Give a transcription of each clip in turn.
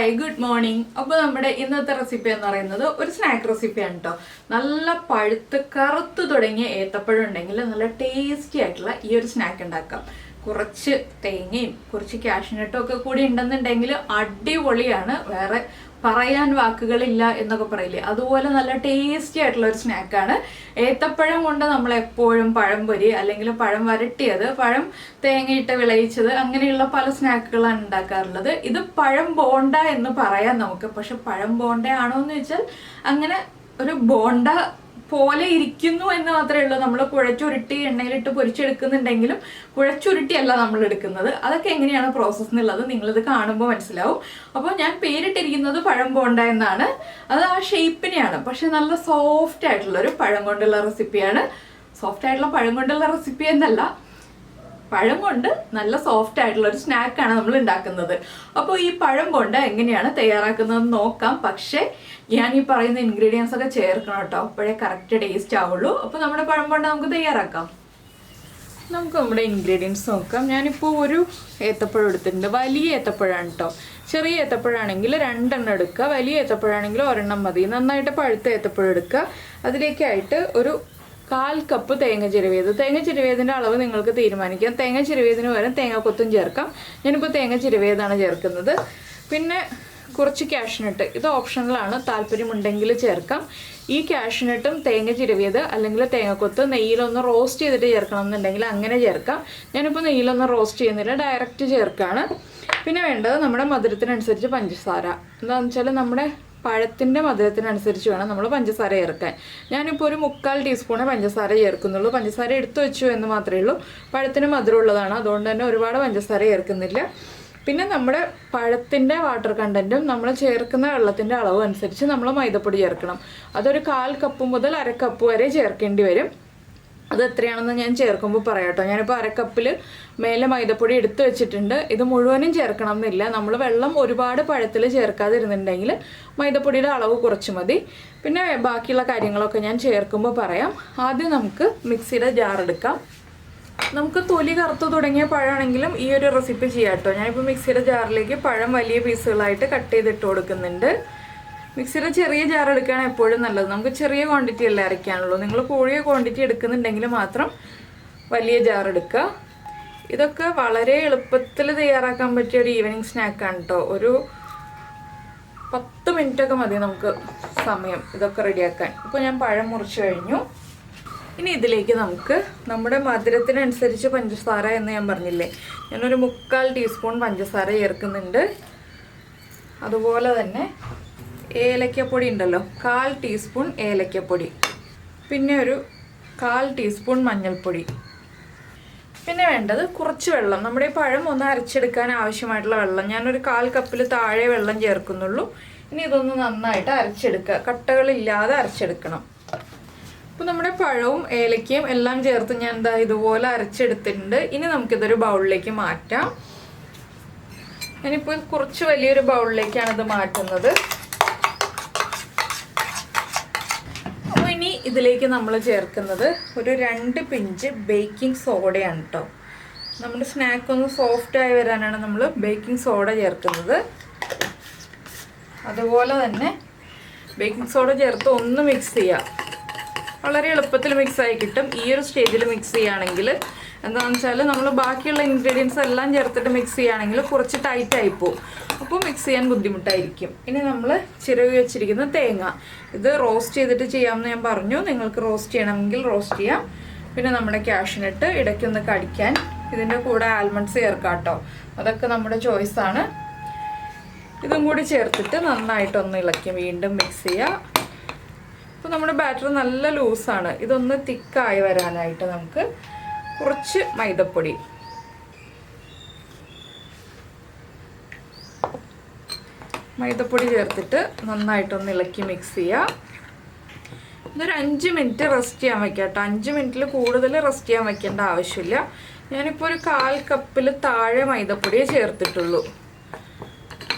Hi good morning. അപ്പോൾ നമ്മുടെ ഇന്നത്തെ റെസിപ്പി എന്ന് പറയുന്നത് ഒരു സ്നാക്ക് റെസിപ്പിയാണ് കേട്ടോ. നല്ല പഴുത്ത് കറുത്ത് തുടങ്ങിയ ഏത്തപ്പഴം ഉണ്ടെങ്കിൽ നല്ല ടേസ്റ്റി ആയിട്ടുള്ള ഈ ഒരു സ്നാക്ക് ഉണ്ടാക്കാം. കുറച്ച് തേങ്ങയും കുറച്ച് കാഷ്നട്ടും ഒക്കെ കൂടി ഉണ്ടെന്നുണ്ടെങ്കിൽ അടിപൊളിയാണ്. വേറെ പറയാൻ വാക്കുകളില്ല എന്നൊക്കെ പറയില്ലേ, അതുപോലെ നല്ല ടേസ്റ്റി ആയിട്ടുള്ള ഒരു സ്നാക്കാണ്. ഏത്തപ്പഴം കൊണ്ട് നമ്മൾ എപ്പോഴും പഴംപൊരി അല്ലെങ്കിൽ പഴം വരട്ടിയത്, പഴം തേങ്ങയിട്ട് വിളയിച്ചത്, അങ്ങനെയുള്ള പല സ്നാക്കുകളാണ് ഉണ്ടാക്കാറുള്ളത്. ഇത് പഴം ബോണ്ട എന്ന് പറയാം നമുക്ക്. പക്ഷെ പഴം ബോണ്ട ആണോ എന്ന് വെച്ചാൽ അങ്ങനെ ഒരു ബോണ്ട പോലെ ഇരിക്കുന്നു എന്ന് മാത്രമേ ഉള്ളൂ. നമ്മൾ കുഴച്ചുരുട്ടി എണ്ണയിലിട്ട് പൊരിച്ചെടുക്കുന്നുണ്ടെങ്കിലും കുഴച്ചുരുട്ടിയല്ല നമ്മൾ എടുക്കുന്നത്. അതൊക്കെ എങ്ങനെയാണ് പ്രോസസ്സ് എന്നുള്ളത് നിങ്ങളിത് കാണുമ്പോൾ മനസ്സിലാവും. അപ്പോൾ ഞാൻ പേരിട്ടിരിക്കുന്നത് പഴം ബോണ്ട എന്നാണ്. അത് ആ ഷേപ്പിനെയാണ്. പക്ഷെ നല്ല സോഫ്റ്റ് ആയിട്ടുള്ളൊരു പഴം കൊണ്ടുള്ള റെസിപ്പിയാണ്. സോഫ്റ്റ് ആയിട്ടുള്ള പഴം കൊണ്ടുള്ള റെസിപ്പി എന്നല്ല, പഴം കൊണ്ട് നല്ല സോഫ്റ്റ് ആയിട്ടുള്ള ഒരു സ്നാക്കാണ് നമ്മൾ ഉണ്ടാക്കുന്നത്. അപ്പോൾ ഈ പഴം കൊണ്ട് എങ്ങനെയാണ് തയ്യാറാക്കുന്നതെന്ന് നോക്കാം. പക്ഷേ ഞാൻ ഈ പറയുന്ന ഇൻഗ്രീഡിയൻസ് ഒക്കെ ചേർക്കണം കേട്ടോ, അപ്പോഴേ കറക്റ്റ് ടേസ്റ്റ് ആവുള്ളൂ. അപ്പോൾ നമ്മുടെ പഴം കൊണ്ട് നമുക്ക് തയ്യാറാക്കാം. നമുക്ക് നമ്മുടെ ഇൻഗ്രീഡിയൻസ് നോക്കാം. ഞാനിപ്പോൾ ഒരു ഏത്തപ്പഴം എടുത്തിട്ടുണ്ട്. വലിയ ഏത്തപ്പഴമാണ് കേട്ടോ. ചെറിയ ഏത്തപ്പഴമാണെങ്കിൽ 2 എണ്ണം എടുക്കുക, വലിയ ഏത്തപ്പഴമാണെങ്കിൽ 1 എണ്ണം മതി. നന്നായിട്ട് പഴുത്ത ഏത്തപ്പഴം എടുക്കുക. അതിലേക്കായിട്ട് ഒരു 1/4 കപ്പ് തേങ്ങ ചിരവിയത്. തേങ്ങ ചിരവിയതിൻ്റെ അളവ് നിങ്ങൾക്ക് തീരുമാനിക്കാം. തേങ്ങ ചിരവിയതിന് പകരം തേങ്ങാക്കൊത്തും ചേർക്കാം. ഞാനിപ്പോൾ തേങ്ങ ചിരവിയതാണ് ചേർക്കുന്നത്. പിന്നെ കുറച്ച് കാഷ്നട്ട്, ഇത് ഓപ്ഷണലാണ്, താല്പര്യമുണ്ടെങ്കിൽ ചേർക്കാം. ഈ കാഷ്നട്ടും തേങ്ങ ചിരവിയത് അല്ലെങ്കിൽ തേങ്ങാക്കൊത്ത് നെയ്യിലൊന്ന് റോസ്റ്റ് ചെയ്തിട്ട് ചേർക്കണം എന്നുണ്ടെങ്കിൽ അങ്ങനെ ചേർക്കാം. ഞാനിപ്പോൾ നെയ്യിലൊന്ന് റോസ്റ്റ് ചെയ്യുന്നില്ല, ഡയറക്റ്റ് ചേർക്കാണ്. പിന്നെ വേണ്ടത് നമ്മുടെ മധുരത്തിനനുസരിച്ച് പഞ്ചസാര. എന്താണെന്ന് വെച്ചാൽ നമ്മുടെ പഴത്തിൻ്റെ മധുരത്തിനനുസരിച്ച് വേണം നമ്മൾ പഞ്ചസാര ചേർക്കാൻ. ഞാനിപ്പോൾ ഒരു 3/4 ടീസ്പൂണേ പഞ്ചസാര ചേർക്കുന്നുള്ളൂ. പഞ്ചസാര എടുത്തു വെച്ചു എന്ന് മാത്രമേ ഉള്ളൂ. പഴത്തിന് മധുരമുള്ളതാണ്, അതുകൊണ്ട് തന്നെ ഒരുപാട് പഞ്ചസാര ചേർക്കുന്നില്ല. പിന്നെ നമ്മുടെ പഴത്തിൻ്റെ വാട്ടർ കണ്ടൻറ്റും നമ്മൾ ചേർക്കുന്ന വെള്ളത്തിൻ്റെ അളവ് അനുസരിച്ച് നമ്മൾ മൈദപ്പൊടി ചേർക്കണം. അതൊരു 1/4 കപ്പ് മുതൽ 1/2 കപ്പ് വരെ ചേർക്കേണ്ടി വരും. അത് എത്രയാണെന്ന് ഞാൻ ചേർക്കുമ്പോൾ പറയാം കേട്ടോ. ഞാനിപ്പോൾ 1/2 കപ്പിൽ മേലെ മൈദപ്പൊടി എടുത്ത് വെച്ചിട്ടുണ്ട്. ഇത് മുഴുവനും ചേർക്കണം എന്നില്ല. നമ്മൾ വെള്ളം ഒരുപാട് പഴത്തിൽ ചേർക്കാതിരുന്നുണ്ടെങ്കിൽ മൈദപ്പൊടിയുടെ അളവ് കുറച്ച് മതി. പിന്നെ ബാക്കിയുള്ള കാര്യങ്ങളൊക്കെ ഞാൻ ചേർക്കുമ്പോൾ പറയാം. ആദ്യം നമുക്ക് മിക്സിയുടെ ജാർ എടുക്കാം. നമുക്ക് തൊലി കറുത്ത് തുടങ്ങിയ പഴമാണെങ്കിലും ഈ ഒരു റെസിപ്പി ചെയ്യാം കേട്ടോ. ഞാനിപ്പോൾ മിക്സിയുടെ ജാറിലേക്ക് പഴം വലിയ പീസുകളായിട്ട് കട്ട് ചെയ്തിട്ട് കൊടുക്കുന്നുണ്ട്. മിക്സിയുടെ ചെറിയ ജാർ എടുക്കുകയാണ് എപ്പോഴും നല്ലത്. നമുക്ക് ചെറിയ ക്വാണ്ടിറ്റി അല്ലേ അരയ്ക്കാനുള്ളൂ. നിങ്ങൾ കൂടിയ ക്വാണ്ടിറ്റി എടുക്കുന്നുണ്ടെങ്കിൽ മാത്രം വലിയ ജാർ എടുക്കുക. ഇതൊക്കെ വളരെ എളുപ്പത്തിൽ തയ്യാറാക്കാൻ പറ്റിയ ഒരു ഈവനിങ് സ്നാക്കാണ് കേട്ടോ. ഒരു 10 മിനിറ്റൊക്കെ മതി നമുക്ക് സമയം ഇതൊക്കെ റെഡിയാക്കാൻ. ഇപ്പോൾ ഞാൻ പഴം മുറിച്ച് കഴിഞ്ഞു. ഇനി ഇതിലേക്ക് നമുക്ക് നമ്മുടെ മധുരത്തിനനുസരിച്ച് പഞ്ചസാര എന്ന് ഞാൻ പറഞ്ഞില്ലേ, ഞാനൊരു 3/4 ടീസ്പൂൺ പഞ്ചസാര ചേർക്കുന്നുണ്ട്. അതുപോലെ തന്നെ ഏലക്കപ്പൊടി ഉണ്ടല്ലോ, 1/4 ടീസ്പൂൺ ഏലക്കപ്പൊടി. പിന്നെ ഒരു 1/4 ടീസ്പൂൺ മഞ്ഞൾപ്പൊടി. പിന്നെ വേണ്ടത് കുറച്ച് വെള്ളം. നമ്മുടെ ഈ പഴം ഒന്ന് അരച്ചെടുക്കാൻ ആവശ്യമായിട്ടുള്ള വെള്ളം. ഞാനൊരു 1/4 കപ്പിൽ താഴെ വെള്ളം ചേർക്കുന്നുള്ളൂ. ഇനി ഇതൊന്ന് നന്നായിട്ട് അരച്ചെടുക്കുക, കട്ടകളില്ലാതെ അരച്ചെടുക്കണം. അപ്പോൾ നമ്മുടെ പഴവും ഏലക്കയും എല്ലാം ചേർത്ത് ഞാൻ എന്താ ഇതുപോലെ അരച്ചെടുത്തിട്ടുണ്ട്. ഇനി നമുക്കിതൊരു ബൗളിലേക്ക് മാറ്റാം. ഞാനിപ്പോൾ കുറച്ച് വലിയൊരു ബൗളിലേക്കാണ് ഇത് മാറ്റുന്നത്. ഇനി ഇതിലേക്ക് നമ്മൾ ചേർക്കുന്നത് ഒരു 2 പിഞ്ച് ബേക്കിംഗ് സോഡയാണ് കേട്ടോ. നമ്മുടെ സ്നാക്ക് ഒന്ന് സോഫ്റ്റായി വരാനാണ് നമ്മൾ ബേക്കിംഗ് സോഡ ചേർക്കുന്നത്. അതുപോലെ തന്നെ ബേക്കിംഗ് സോഡ ചേർത്ത് ഒന്ന് മിക്സ് ചെയ്യുക. വളരെ എളുപ്പത്തിൽ മിക്സായി കിട്ടും. ഈ ഒരു സ്റ്റേജിൽ മിക്സ് ചെയ്യുകയാണെങ്കിൽ എന്താണെന്ന് വെച്ചാൽ നമ്മൾ ബാക്കിയുള്ള ഇൻഗ്രീഡിയൻസ് എല്ലാം ചേർത്തിട്ട് മിക്സ് ചെയ്യുകയാണെങ്കിൽ കുറച്ച് ടൈറ്റായി പോകും. അപ്പോൾ മിക്സ് ചെയ്യാൻ ബുദ്ധിമുട്ടായിരിക്കും. ഇനി നമ്മൾ ചിരവി വെച്ചിരിക്കുന്ന തേങ്ങ, ഇത് റോസ്റ്റ് ചെയ്തിട്ട് ചെയ്യാമെന്ന് ഞാൻ പറഞ്ഞു. നിങ്ങൾക്ക് റോസ്റ്റ് ചെയ്യണമെങ്കിൽ റോസ്റ്റ് ചെയ്യാം. പിന്നെ നമ്മുടെ കാഷ്നട്ട് ഇടയ്ക്കൊന്ന് കടിക്കാൻ, ഇതിൻ്റെ കൂടെ ആൽമണ്ട്സ് ചേർക്കാം കേട്ടോ. അതൊക്കെ നമ്മുടെ ചോയ്സാണ്. ഇതും കൂടി ചേർത്തിട്ട് നന്നായിട്ടൊന്ന് ഇളക്കി വീണ്ടും മിക്സ് ചെയ്യുക. ഇപ്പോൾ നമ്മുടെ ബാറ്റർ നല്ല ലൂസാണ്. ഇതൊന്ന് തിക്കായി വരാനായിട്ട് നമുക്ക് കുറച്ച് മൈദപ്പൊടി, ചേർത്തിട്ട് നന്നായിട്ടൊന്ന് ഇളക്കി മിക്സ് ചെയ്യുക. ഇതൊരു 5 മിനിറ്റ് റെസ്റ്റ് ചെയ്യാൻ വയ്ക്കാം കേട്ടോ. 5 മിനിറ്റിൽ കൂടുതൽ റെസ്റ്റ് ചെയ്യാൻ വയ്ക്കേണ്ട ആവശ്യമില്ല. ഞാനിപ്പോൾ ഒരു 1/4 കപ്പിൽ താഴെ മൈദപ്പൊടിയെ ചേർത്തിട്ടുള്ളൂ.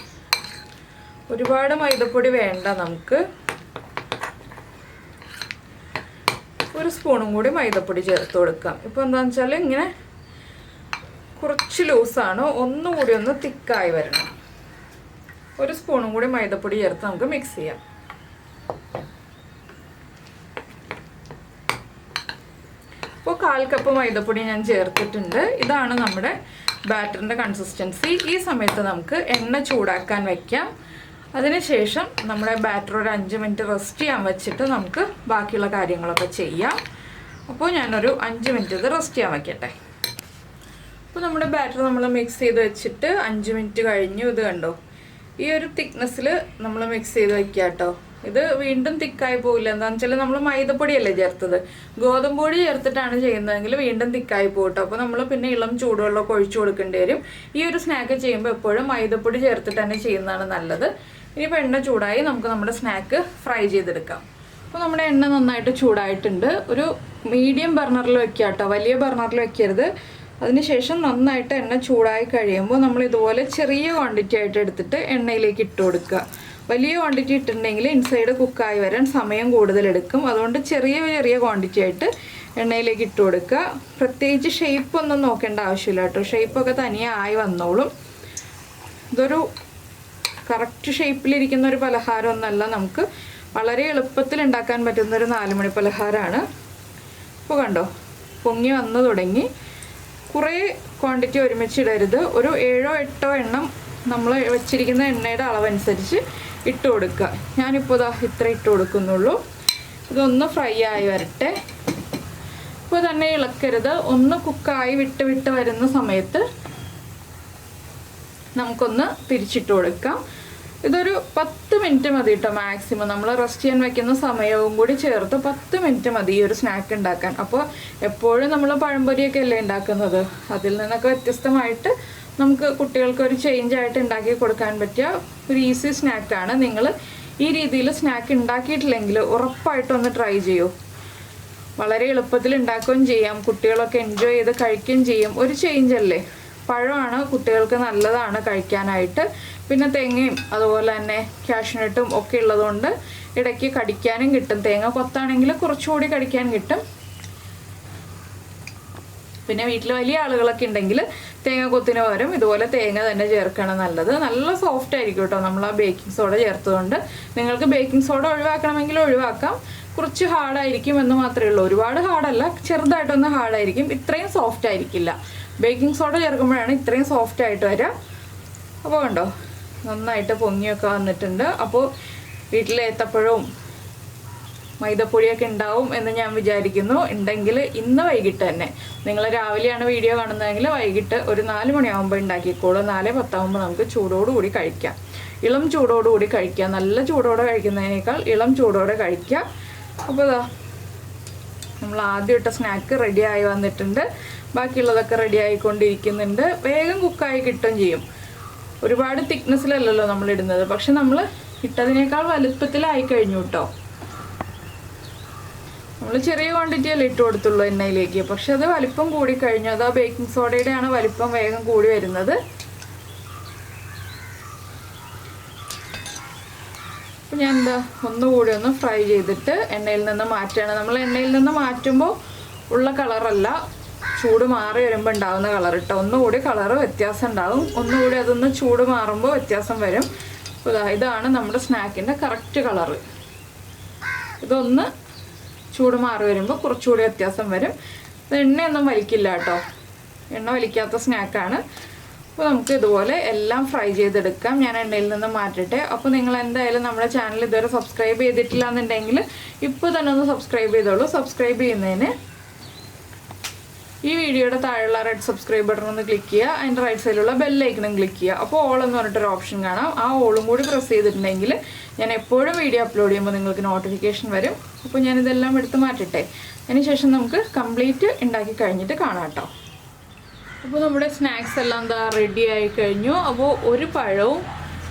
ഒരുപാട് മൈദപ്പൊടി വേണ്ട നമുക്ക്. ഒരു സ്പൂണും കൂടി മൈദപ്പൊടി ചേർത്ത് കൊടുക്കാം. ഇപ്പോൾ എന്താണെന്ന് വെച്ചാൽ ഇങ്ങനെ കുറച്ച് ലൂസാണ്, ഒന്നുകൂടി ഒന്ന് തിക്കായി വരണം. 1 സ്പൂണും കൂടി മൈദപ്പൊടി ചേർത്ത് നമുക്ക് മിക്സ് ചെയ്യാം. അപ്പോൾ 1/4 കപ്പ് മൈദപ്പൊടി ഞാൻ ചേർത്തിട്ടുണ്ട്. ഇതാണ് നമ്മുടെ ബാറ്ററിൻ്റെ കൺസിസ്റ്റൻസി. ഈ സമയത്ത് നമുക്ക് എണ്ണ ചൂടാക്കാൻ വയ്ക്കാം. അതിനുശേഷം നമ്മുടെ ബാറ്റർ ഒരു 5 മിനിറ്റ് റെസ്റ്റ് ചെയ്യാൻ വെച്ചിട്ട് നമുക്ക് ബാക്കിയുള്ള കാര്യങ്ങളൊക്കെ ചെയ്യാം. അപ്പോൾ ഞാനൊരു 5 മിനിറ്റ് ഇത് റെസ്റ്റ് ചെയ്യാൻ വയ്ക്കട്ടെ. അപ്പോൾ നമ്മുടെ ബാറ്റർ നമ്മൾ മിക്സ് ചെയ്ത് വെച്ചിട്ട് 5 മിനിറ്റ് കഴിഞ്ഞു. ഇത് കണ്ടോ, ഈ ഒരു തിക്നെസ്സിൽ നമ്മൾ മിക്സ് ചെയ്ത് വയ്ക്കുക കേട്ടോ. ഇത് വീണ്ടും തിക്കായി പോകില്ല. എന്താണെന്ന് വെച്ചാൽ നമ്മൾ മൈദപ്പൊടിയല്ലേ ചേർത്തത്, ഗോതമ്പ് പൊടി ചേർത്തിട്ടാണ് ചെയ്യുന്നതെങ്കിൽ വീണ്ടും തിക്കായി പോകട്ടോ. അപ്പോൾ നമ്മൾ പിന്നെ ഇളം ചൂടുവെള്ളമൊക്കെ ഒഴിച്ചു കൊടുക്കേണ്ടി വരും. ഈ ഒരു സ്നാക്ക് ചെയ്യുമ്പോൾ എപ്പോഴും മൈദപ്പൊടി ചേർത്തിട്ട് തന്നെ ചെയ്യുന്നതാണ് നല്ലത്. ഇനിയിപ്പോൾ എണ്ണ ചൂടായി, നമുക്ക് നമ്മുടെ സ്നാക്ക് ഫ്രൈ ചെയ്തെടുക്കാം. അപ്പോൾ നമ്മുടെ എണ്ണ നന്നായിട്ട് ചൂടായിട്ടുണ്ട്. ഒരു മീഡിയം ബർണറിൽ വെക്കുക കേട്ടോ, വലിയ ബർണറിൽ വെക്കരുത്. അതിനുശേഷം നന്നായിട്ട് എണ്ണ ചൂടായി കഴിയുമ്പോൾ നമ്മൾ ഇതുപോലെ ചെറിയ ക്വാണ്ടിറ്റി ആയിട്ട് എടുത്തിട്ട് എണ്ണയിലേക്ക് ഇട്ട് കൊടുക്കുക. വലിയ ക്വാണ്ടിറ്റി ഇട്ടിട്ടുണ്ടെങ്കിൽ ഇൻസൈഡ് കുക്കായി വരാൻ സമയം കൂടുതലെടുക്കും. അതുകൊണ്ട് ചെറിയ ചെറിയ ക്വാണ്ടിറ്റി ആയിട്ട് എണ്ണയിലേക്ക് ഇട്ട് കൊടുക്കുക. പ്രത്യേകിച്ച് ഷേപ്പ് ഒന്നും നോക്കേണ്ട ആവശ്യമില്ല കേട്ടോ, ഷേപ്പൊക്കെ തനിയെ ആയി വന്നോളും. ഇതൊരു കറക്റ്റ് ഷേപ്പിലിരിക്കുന്ന ഒരു പലഹാരമൊന്നുമല്ല, നമുക്ക് വളരെ എളുപ്പത്തിൽ ഉണ്ടാക്കാൻ പറ്റുന്നൊരു 4 മണി പലഹാരമാണ്. ഇപ്പോൾ കണ്ടോ, പൊങ്ങി വന്നു തുടങ്ങി. കുറേ ക്വാണ്ടിറ്റി ഒരുമിച്ചിടരുത്. ഒരു 7-8 എണ്ണം നമ്മൾ വെച്ചിരിക്കുന്ന എണ്ണയുടെ അളവനുസരിച്ച് ഇട്ട് കൊടുക്കുക. ഞാനിപ്പോൾ ഇത്ര ഇട്ട് കൊടുക്കുന്നുള്ളൂ. ഇതൊന്ന് ഫ്രൈ ആയി വരട്ടെ. ഇപ്പോൾ തന്നെ ഇളക്കരുത്. ഒന്ന് കുക്കായി വിട്ട് വരുന്ന സമയത്ത് നമുക്കൊന്ന് തിരിച്ചിട്ട് കൊടുക്കാം. ഇതൊരു 10 മിനിറ്റ് മതി കേട്ടോ മാക്സിമം. നമ്മൾ റെസ്റ്റ് ചെയ്യാൻ വയ്ക്കുന്ന സമയവും കൂടി ചേർത്ത് 10 മിനിറ്റ് മതി ഈ ഒരു സ്നാക്ക് ഉണ്ടാക്കാൻ. അപ്പോൾ എപ്പോഴും നമ്മൾ പഴംപൊരിയൊക്കെ അല്ലേ ഉണ്ടാക്കുന്നത്, അതിൽ നിന്നൊക്കെ വ്യത്യസ്തമായിട്ട് നമുക്ക് കുട്ടികൾക്ക് ഒരു ചേഞ്ച് ആയിട്ട് ഉണ്ടാക്കി കൊടുക്കാൻ പറ്റിയ ഒരു ഈസി സ്നാക്കാണ്. നിങ്ങൾ ഈ രീതിയിൽ സ്നാക്ക് ഉണ്ടാക്കിയിട്ടില്ലെങ്കിൽ ഉറപ്പായിട്ടും ഒന്ന് ട്രൈ ചെയ്യൂ. വളരെ എളുപ്പത്തിൽ ഉണ്ടാക്കുകയും ചെയ്യാം, കുട്ടികളൊക്കെ എൻജോയ് ചെയ്ത് കഴിക്കുകയും ചെയ്യും. ഒരു ചേഞ്ച് അല്ലേ. പഴമാണ് കുട്ടികൾക്ക് നല്ലതാണ് കഴിക്കാനായിട്ട്. പിന്നെ തേങ്ങയും അതുപോലെ തന്നെ കാഷ്നട്ടും ഒക്കെ ഉള്ളതുകൊണ്ട് ഇടയ്ക്ക് കടിക്കാനും കിട്ടും. തേങ്ങ കൊത്താണെങ്കിൽ കുറച്ചുകൂടി കടിക്കാൻ കിട്ടും. പിന്നെ വീട്ടിൽ വലിയ ആളുകളൊക്കെ ഉണ്ടെങ്കിൽ തേങ്ങ കൊത്തിന് പകരം ഇതുപോലെ തേങ്ങ തന്നെ ചേർക്കണം നല്ലത്. നല്ല സോഫ്റ്റ് ആയിരിക്കും കേട്ടോ നമ്മൾ ആ ബേക്കിംഗ് സോഡ ചേർത്തതുകൊണ്ട്. നിങ്ങൾക്ക് ബേക്കിംഗ് സോഡ ഒഴിവാക്കണമെങ്കിൽ ഒഴിവാക്കാം. കുറച്ച് ഹാർഡായിരിക്കും എന്ന് മാത്രമേ ഉള്ളൂ. ഒരുപാട് ഹാർഡല്ല, ചെറുതായിട്ടൊന്ന് ഹാർഡായിരിക്കും. ഇത്രയും സോഫ്റ്റ് ആയിരിക്കില്ല. ബേക്കിംഗ് സോഡ ചേർക്കുമ്പോഴാണ് ഇത്രയും സോഫ്റ്റ് ആയിട്ട് വരിക. അപ്പോൾ കണ്ടോ, നന്നായിട്ട് പൊങ്ങിയൊക്കെ വന്നിട്ടുണ്ട്. അപ്പോൾ വീട്ടിൽ ഏത്തപ്പഴവും മൈദപ്പൊടിയൊക്കെ ഉണ്ടാവും എന്ന് ഞാൻ വിചാരിക്കുന്നു. ഉണ്ടെങ്കിൽ ഇന്ന് വൈകിട്ട് തന്നെ, നിങ്ങൾ രാവിലെയാണ് വീഡിയോ കാണുന്നതെങ്കിൽ വൈകിട്ട് ഒരു 4 മണിയാകുമ്പോൾ ഉണ്ടാക്കിക്കോളൂ. 4:10 ആകുമ്പോൾ നമുക്ക് ചൂടോടുകൂടി കഴിക്കാം. ഇളം ചൂടോടുകൂടി കഴിക്കുക. നല്ല ചൂടോടെ കഴിക്കുന്നതിനേക്കാൾ ഇളം ചൂടോടെ കഴിക്കുക. അപ്പോൾ നമ്മൾ ആദ്യം ഇട്ട സ്നാക്ക് റെഡിയായി വന്നിട്ടുണ്ട്. ബാക്കിയുള്ളതൊക്കെ റെഡി ആയിക്കൊണ്ടിരിക്കുന്നുണ്ട്. വേഗം കുക്കായി കിട്ടുകയും ചെയ്യും. ഒരുപാട് തിക്നെസ്സിലല്ലല്ലോ നമ്മൾ ഇടുന്നത്, പക്ഷെ നമ്മൾ ഇട്ടതിനേക്കാൾ വലുപ്പത്തിലായി കഴിഞ്ഞു കേട്ടോ. നമ്മൾ ചെറിയ ക്വാണ്ടിറ്റിയല്ലേ ഇട്ട് കൊടുത്തുള്ളൂ എണ്ണയിലേക്ക്, പക്ഷെ അത് വലിപ്പം കൂടി കഴിഞ്ഞു. അത് ആ ബേക്കിംഗ് സോഡയുടെയാണ് വലിപ്പം വേഗം കൂടി വരുന്നത്. അപ്പോൾ ഞാൻ ഒന്നുകൂടി ഒന്ന് ഫ്രൈ ചെയ്തിട്ട് എണ്ണയിൽ നിന്ന് മാറ്റുകയാണ്. നമ്മൾ എണ്ണയിൽ നിന്ന് മാറ്റുമ്പോൾ ഉള്ള കളറല്ല, ചൂട് മാറി വരുമ്പോൾ ഉണ്ടാകുന്ന കളർ കേട്ടോ. ഒന്നുകൂടി കളറ് വ്യത്യാസം ഉണ്ടാകും. ഒന്നുകൂടി അതൊന്ന് ചൂട് മാറുമ്പോൾ വ്യത്യാസം വരും. അപ്പോൾ ഇതാണ് നമ്മുടെ സ്നാക്കിൻ്റെ കറക്റ്റ് കളറ്. ഇതൊന്ന് ചൂട് മാറി വരുമ്പോൾ കുറച്ചുകൂടി വ്യത്യാസം വരും. എണ്ണയൊന്നും വലിക്കില്ല കേട്ടോ, എണ്ണ വലിക്കാത്ത സ്നാക്കാണ്. അപ്പോൾ നമുക്ക് ഇതുപോലെ എല്ലാം ഫ്രൈ ചെയ്തെടുക്കാം. ഞാൻ എണ്ണയിൽ നിന്ന് മാറ്റട്ടെ. അപ്പോൾ നിങ്ങൾ എന്തായാലും നമ്മുടെ ചാനൽ ഇതുവരെ സബ്സ്ക്രൈബ് ചെയ്തിട്ടില്ല എന്നുണ്ടെങ്കിൽ ഇപ്പോൾ തന്നെ ഒന്ന് സബ്സ്ക്രൈബ് ചെയ്തോളൂ. സബ്സ്ക്രൈബ് ചെയ്യുന്നതിന് ഈ വീഡിയോയുടെ താഴെയുള്ള റെഡ് സബ്സ്ക്രൈബ് ബട്ടൺ ഒന്ന് ക്ലിക്ക് ചെയ്യുക. അതിൻ്റെ റൈറ്റ് സൈഡിലുള്ള ബെല്ലൈക്കണും ക്ലിക്ക് ചെയ്യുക. അപ്പോൾ ഓൾ എന്ന് പറഞ്ഞിട്ടൊരു ഓപ്ഷൻ കാണാം. ആ ഓളും കൂടി പ്രസ് ചെയ്തിട്ടുണ്ടെങ്കിൽ ഞാൻ എപ്പോഴും വീഡിയോ അപ്ലോഡ് ചെയ്യുമ്പോൾ നിങ്ങൾക്ക് നോട്ടിഫിക്കേഷൻ വരും. അപ്പോൾ ഞാനിതെല്ലാം എടുത്ത് മാറ്റട്ടെ. അതിനുശേഷം നമുക്ക് കംപ്ലീറ്റ് ഉണ്ടാക്കി കഴിഞ്ഞിട്ട് കാണാം കേട്ടോ. അപ്പോൾ നമ്മുടെ സ്നാക്സ് എല്ലാം എന്താ റെഡി ആയി കഴിഞ്ഞു. അപ്പോൾ ഒരു പഴവും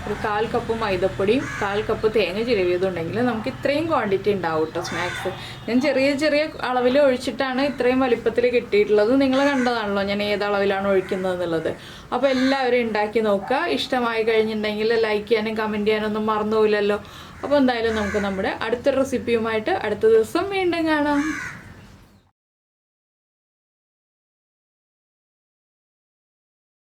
ഒരു 1/4 കപ്പ് മൈദപ്പൊടിയും 1/4 കപ്പ് തേങ്ങ ചിരവിയതുണ്ടെങ്കിൽ നമുക്ക് ഇത്രയും ക്വാണ്ടിറ്റി ഉണ്ടാവും കേട്ടോ സ്നാക്സ്. ഞാൻ ചെറിയ ചെറിയ അളവിൽ ഒഴിച്ചിട്ടാണ് ഇത്രയും വലിപ്പത്തിൽ കിട്ടിയിട്ടുള്ളത്. നിങ്ങൾ കണ്ടതാണല്ലോ ഞാൻ ഏത് അളവിലാണ് ഒഴിക്കുന്നത് എന്നുള്ളത്. അപ്പോൾ എല്ലാവരും ഉണ്ടാക്കി നോക്കുക. ഇഷ്ടമായി കഴിഞ്ഞിട്ടുണ്ടെങ്കിൽ ലൈക്ക് ചെയ്യാനും കമൻറ്റ് ചെയ്യാനൊന്നും മറന്നുപോയില്ലല്ലോ. അപ്പോൾ എന്തായാലും നമുക്ക് നമ്മുടെ അടുത്ത റെസിപ്പിയുമായിട്ട് അടുത്ത ദിവസം വീണ്ടും കാണാം.